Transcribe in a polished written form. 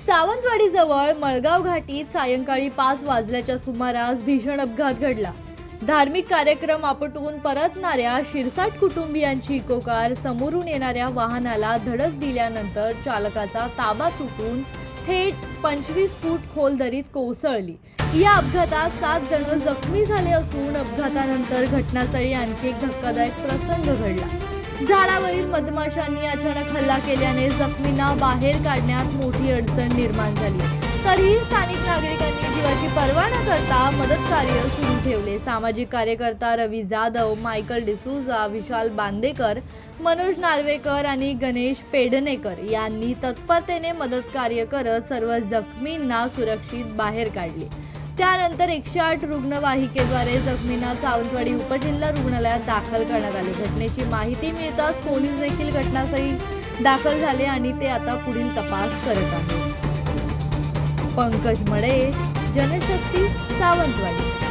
सावंतवाडीजवळ मळगाव घाटीत सायंकाळी 5 वाजल्याच्या सुमारास भीषण अपघात घडला। धार्मिक कार्यक्रम आपटून परतणाऱ्या शिरसाट कुटुंबियांची इको कार समोरून येणाऱ्या वाहनाला धडक दिल्यानंतर चालकाचा ताबा सुटून थेट 25 फूट खोल दरीत कोसळली। या अपघातात 7 जण जखमी झाले असून अपघातानंतर घटनास्थळी आणखी एक धक्कादायक प्रसंग घडला। झाडावरील मधमाशांनी अचानक हल्ला केल्याने जखमींना बाहेर काढण्यात मोठी अडचण निर्माण झाली। तरीही स्थानिक नागरिकांनी जीवाची पर्वा न करता मदत कार्य सुरू ठेवले। सामाजिक कार्यकर्ता रवी जाधव, मायकल डिसूजा, विशाल बांदेकर, मनोज नार्वेकर आणि गणेश पेडणेकर यांनी तत्परतेने मदत कार्य करत सर्व जखमींना सुरक्षित बाहेर काढले। त्यानंतर 108 रुग्णवाहिकेद्वारे जखमींना सावंतवाडी उपजिल्हा रुग्णालयात दाखल करण्यात आले। घटनेची माहिती मिळताच पोलीस देखील घटनास्थळी दाखल झाले आणि ते आता पुढील तपास करत आहेत। पंकज मडे, जनशक्ती, सावंतवाडी।